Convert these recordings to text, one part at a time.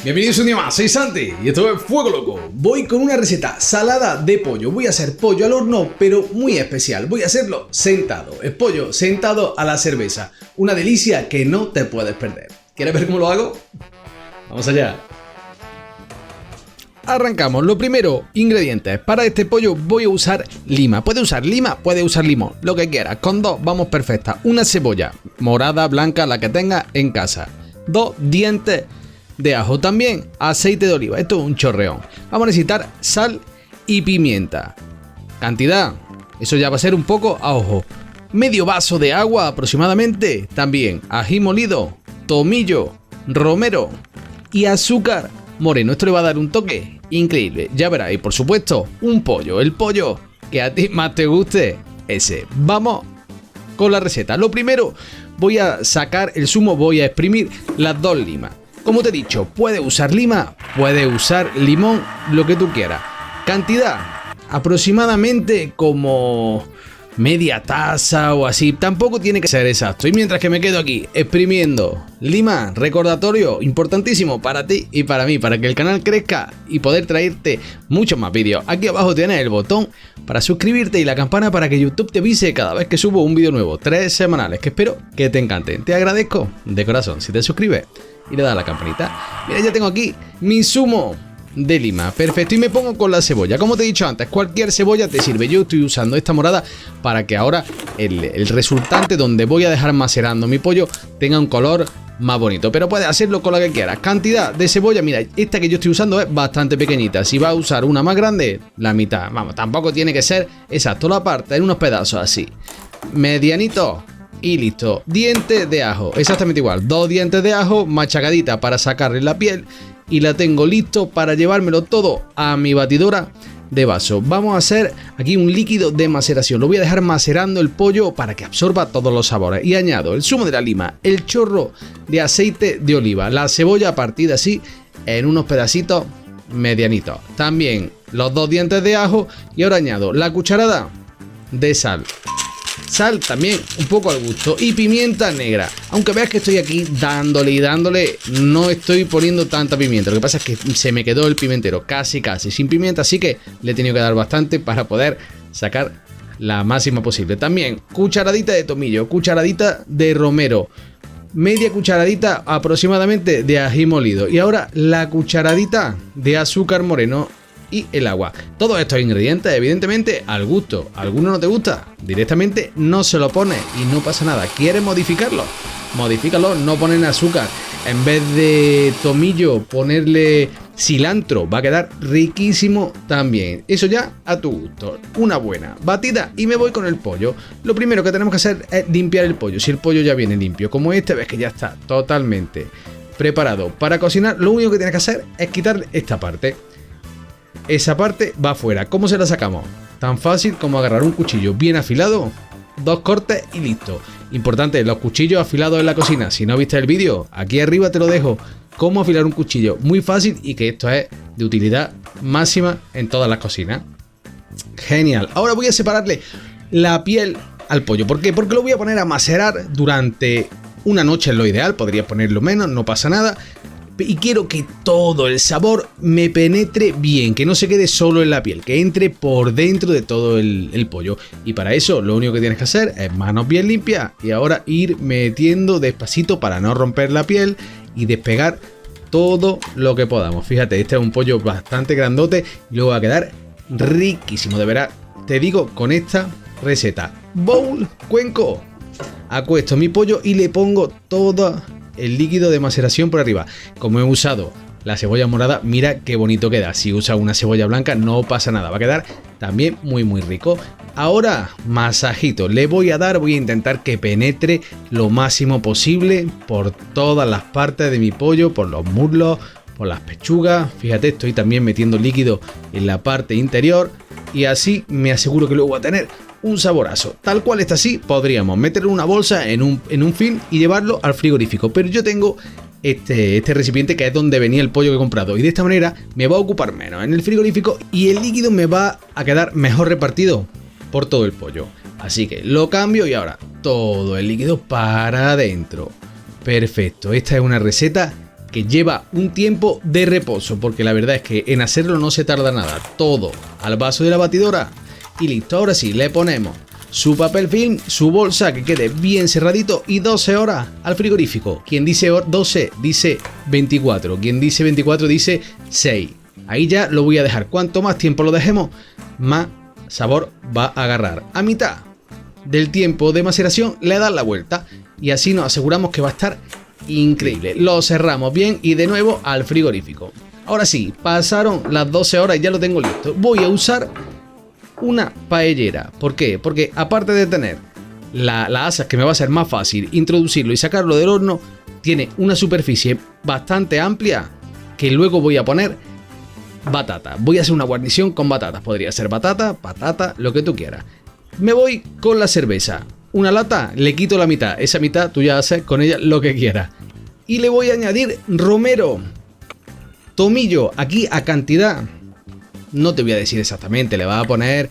Bienvenidos un día más, soy Santi y esto es Fuego Loco. Voy con una receta salada de pollo. Voy a hacer pollo al horno, pero muy especial. Voy a hacerlo sentado. Es pollo sentado a la cerveza. Una delicia que no te puedes perder. ¿Quieres ver cómo lo hago? Vamos allá. Arrancamos. Lo primero, ingredientes. Para este pollo voy a usar lima. Puede usar lima, puede usar limón, lo que quieras. Con dos vamos perfecta. Una cebolla, morada, blanca, la que tengas en casa. 2 dientes de ajo, también aceite de oliva, esto es un chorreón. Vamos a necesitar sal y pimienta. Cantidad, eso ya va a ser un poco a ojo. Medio vaso de agua aproximadamente, también ají molido, tomillo, romero y azúcar moreno. Esto le va a dar un toque increíble, ya verás. Y por supuesto, un pollo, el pollo que a ti más te guste, ese. Vamos con la receta. Lo primero, voy a sacar el zumo, voy a exprimir las 2 limas. Como te he dicho, puedes usar lima, puedes usar limón, lo que tú quieras. Cantidad, aproximadamente como media taza o así. Tampoco tiene que ser exacto. Y mientras que me quedo aquí exprimiendo lima, recordatorio importantísimo para ti y para mí, para que el canal crezca y poder traerte muchos más vídeos. Aquí abajo tienes el botón para suscribirte y la campana para que YouTube te avise cada vez que subo un vídeo nuevo. 3 semanales que espero que te encanten. Te agradezco de corazón si te suscribes y le das a la campanita. Mira, ya tengo aquí mi zumo de lima, perfecto, y me pongo con la cebolla. Como te he dicho antes, cualquier cebolla te sirve. Yo estoy usando esta morada para que ahora el resultante donde voy a dejar macerando mi pollo tenga un color más bonito, pero puedes hacerlo con la que quieras. Cantidad de cebolla, mira, esta que yo estoy usando es bastante pequeñita. Si vas a usar una más grande, la mitad. Vamos, tampoco tiene que ser exacto, la parte en unos pedazos así, medianito. Y listo, dientes de ajo, exactamente igual, 2 dientes de ajo machacadita para sacarle la piel. Y la tengo listo para llevármelo todo a mi batidora de vaso. Vamos a hacer aquí un líquido de maceración. Lo voy a dejar macerando el pollo para que absorba todos los sabores. Y añado el zumo de la lima, el chorro de aceite de oliva, la cebolla partida así en unos pedacitos medianitos. También los 2 dientes de ajo y ahora añado la cucharada de sal. Sal también un poco al gusto y pimienta negra. Aunque veas que estoy aquí dándole y dándole, no estoy poniendo tanta pimienta. Lo que pasa es que se me quedó el pimentero casi sin pimienta, así que le he tenido que dar bastante para poder sacar la máxima posible. También cucharadita de tomillo, cucharadita de romero, media cucharadita aproximadamente de ají molido y ahora la cucharadita de azúcar moreno y el agua. Todos estos ingredientes evidentemente al gusto. ¿Alguno no te gusta? Directamente no se lo pones y no pasa nada. ¿Quieres modificarlo? Modifícalo, no poner azúcar. En vez de tomillo ponerle cilantro, va a quedar riquísimo también. Eso ya a tu gusto. Una buena batida y me voy con el pollo. Lo primero que tenemos que hacer es limpiar el pollo. Si el pollo ya viene limpio como este, ves que ya está totalmente preparado para cocinar. Lo único que tienes que hacer es quitarle esta parte. Esa parte va afuera. ¿Cómo se la sacamos? Tan fácil como agarrar un cuchillo bien afilado, 2 cortes y listo. Importante, los cuchillos afilados en la cocina. Si no viste el vídeo, aquí arriba te lo dejo. Cómo afilar un cuchillo. Muy fácil y que esto es de utilidad máxima en todas las cocinas. Genial. Ahora voy a separarle la piel al pollo. ¿Por qué? Porque lo voy a poner a macerar durante una noche, es lo ideal. Podría ponerlo menos, no pasa nada. Y quiero que todo el sabor me penetre bien, que no se quede solo en la piel, que entre por dentro de todo el pollo. Y para eso lo único que tienes que hacer es manos bien limpias y ahora ir metiendo despacito para no romper la piel y despegar todo lo que podamos. Fíjate, este es un pollo bastante grandote y luego va a quedar riquísimo, de verdad. Te digo, con esta receta, bowl, cuenco, acuesto mi pollo y le pongo todo el líquido de maceración por arriba. Como he usado la cebolla morada, mira qué bonito queda. Si usas una cebolla blanca no pasa nada, va a quedar también muy rico. Ahora masajito, le voy a intentar que penetre lo máximo posible por todas las partes de mi pollo, por los muslos, por las pechugas. Fíjate, estoy también metiendo líquido en la parte interior y así me aseguro que luego va a tener un saborazo. Tal cual está así, podríamos meterlo en una bolsa, en un film y llevarlo al frigorífico. Pero yo tengo este recipiente que es donde venía el pollo que he comprado. Y de esta manera me va a ocupar menos en el frigorífico y el líquido me va a quedar mejor repartido por todo el pollo. Así que lo cambio y ahora todo el líquido para adentro. Perfecto, esta es una receta que lleva un tiempo de reposo, porque la verdad es que en hacerlo no se tarda nada. Todo al vaso de la batidora y listo. Ahora sí, le ponemos su papel film, su bolsa, que quede bien cerradito, y 12 horas al frigorífico. Quien dice 12 dice 24, quien dice 24 dice 6. Ahí ya lo voy a dejar. Cuanto más tiempo lo dejemos, más sabor va a agarrar. A mitad del tiempo de maceración le das la vuelta y así nos aseguramos que va a estar increíble. Lo cerramos bien y de nuevo al frigorífico. Ahora sí, pasaron las 12 horas y ya lo tengo listo. Voy a usar una paellera. ¿Por qué? Porque aparte de tener la asa, que me va a ser más fácil introducirlo y sacarlo del horno, tiene una superficie bastante amplia que luego voy a poner batata. Voy a hacer una guarnición con batatas. Podría ser batata, patata, lo que tú quieras. Me voy con la cerveza. Una lata, le quito la mitad. Esa mitad tú ya haces con ella lo que quieras. Y le voy a añadir romero, tomillo, aquí a cantidad. No te voy a decir exactamente, le vas a poner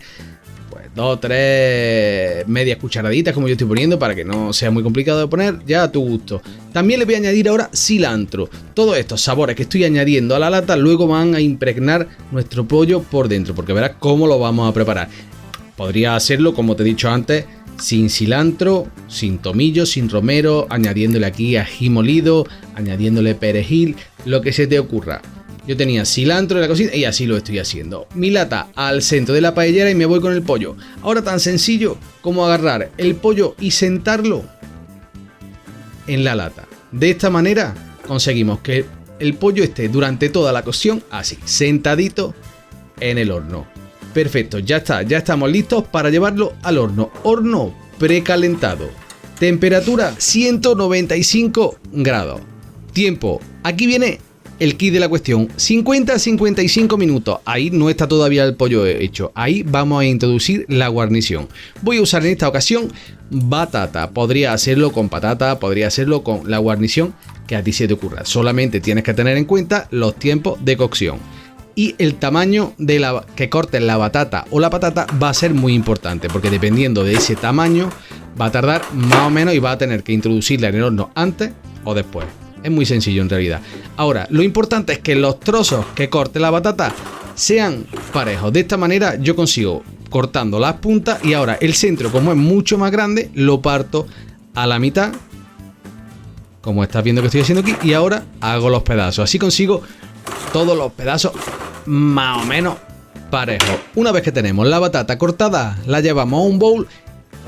pues 2 o 3 medias cucharaditas como yo estoy poniendo para que no sea muy complicado de poner, ya a tu gusto. También le voy a añadir ahora cilantro. Todos estos sabores que estoy añadiendo a la lata luego van a impregnar nuestro pollo por dentro, porque verás cómo lo vamos a preparar. Podría hacerlo, como te he dicho antes, sin cilantro, sin tomillo, sin romero, añadiéndole aquí ají molido, añadiéndole perejil, lo que se te ocurra. Yo tenía cilantro en la cocina y así lo estoy haciendo. Mi lata al centro de la paellera y me voy con el pollo. Ahora tan sencillo como agarrar el pollo y sentarlo en la lata. De esta manera conseguimos que el pollo esté durante toda la cocción así, sentadito en el horno. Perfecto, ya está, ya estamos listos para llevarlo al horno. Horno precalentado. Temperatura 195 grados. Tiempo, aquí viene el kit de la cuestión, 50 a 55 minutos. Ahí no está todavía el pollo hecho. Ahí vamos a introducir la guarnición. Voy a usar en esta ocasión batata. Podría hacerlo con patata, podría hacerlo con la guarnición que a ti se te ocurra. Solamente tienes que tener en cuenta los tiempos de cocción. Y el tamaño de la que cortes la batata o la patata va a ser muy importante, porque dependiendo de ese tamaño va a tardar más o menos y va a tener que introducirla en el horno antes o después. Es muy sencillo en realidad. Ahora, lo importante es que los trozos que corte la batata sean parejos. De esta manera yo consigo cortando las puntas y ahora el centro, como es mucho más grande, lo parto a la mitad, como estás viendo que estoy haciendo aquí, y ahora hago los pedazos. Así consigo todos los pedazos más o menos parejos. Una vez que tenemos la batata cortada, la llevamos a un bowl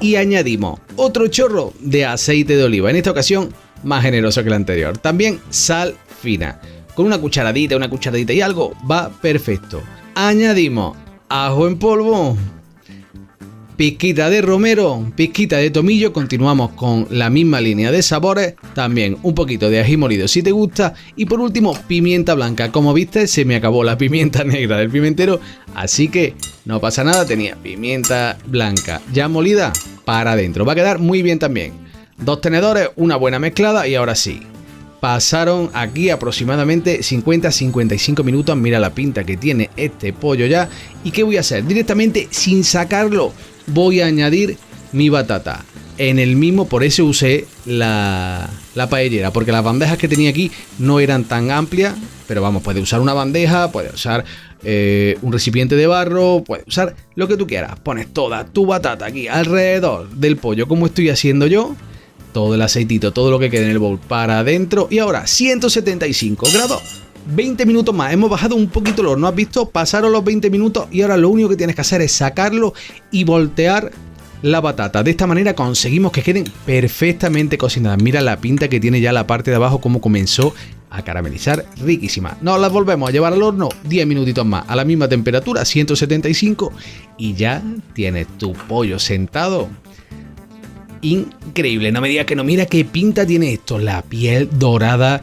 y añadimos otro chorro de aceite de oliva. En esta ocasión más generoso que el anterior. También sal fina. Con una cucharadita y algo va perfecto. Añadimos ajo en polvo, pizquita de romero, pizquita de tomillo. Continuamos con la misma línea de sabores. También un poquito de ají molido si te gusta. Y por último, pimienta blanca. Como viste, se me acabó la pimienta negra del pimentero, así que no pasa nada. Tenía pimienta blanca ya molida para adentro. Va a quedar muy bien también. 2 tenedores, una buena mezclada y ahora sí. Pasaron aquí aproximadamente 50-55 minutos. Mira la pinta que tiene este pollo ya. ¿Y qué voy a hacer? Directamente sin sacarlo voy a añadir mi batata. En el mismo, por eso usé la paellera, porque las bandejas que tenía aquí no eran tan amplias. Pero vamos, puedes usar una bandeja, puedes usar un recipiente de barro, puedes usar lo que tú quieras. Pones toda tu batata aquí alrededor del pollo, como estoy haciendo yo. Todo el aceitito, todo lo que quede en el bowl para adentro. Y ahora 175 grados, 20 minutos más. Hemos bajado un poquito el horno, ¿has visto? Pasaron los 20 minutos y ahora lo único que tienes que hacer es sacarlo y voltear la batata. De esta manera conseguimos que queden perfectamente cocinadas. Mira la pinta que tiene ya la parte de abajo, como comenzó a caramelizar, riquísima. Nos las volvemos a llevar al horno 10 minutitos más a la misma temperatura, 175, y ya tienes tu pollo sentado. Increíble, no me digas que no. Mira qué pinta tiene esto, la piel dorada,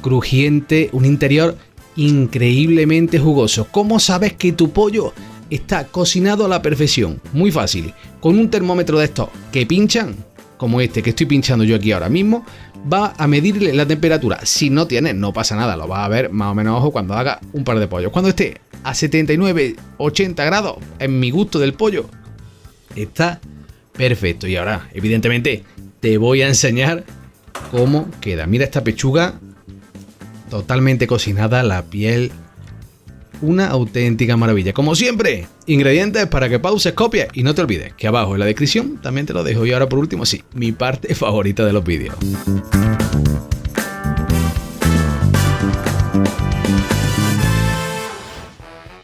crujiente, un interior increíblemente jugoso. ¿Cómo sabes que tu pollo está cocinado a la perfección? Muy fácil, con un termómetro de estos que pinchan, como este que estoy pinchando yo aquí ahora mismo, va a medirle la temperatura. Si no tienes, no pasa nada, lo vas a ver más o menos ojo cuando haga un par de pollos. Cuando esté a 79-80 grados, en mi gusto del pollo, está perfecto. Y ahora, evidentemente, te voy a enseñar cómo queda. Mira esta pechuga totalmente cocinada, la piel, una auténtica maravilla. Como siempre, ingredientes para que pauses, copies y no te olvides que abajo en la descripción también te lo dejo. Y ahora por último, sí, mi parte favorita de los vídeos.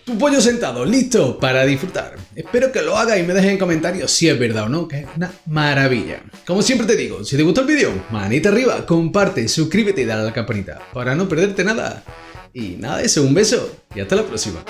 Tu pollo sentado, listo para disfrutar. Espero que lo hagas y me dejes en comentarios si es verdad o no, que es una maravilla. Como siempre te digo, si te gustó el vídeo, manita arriba, comparte, suscríbete y dale a la campanita para no perderte nada. Y nada de eso, un beso y hasta la próxima.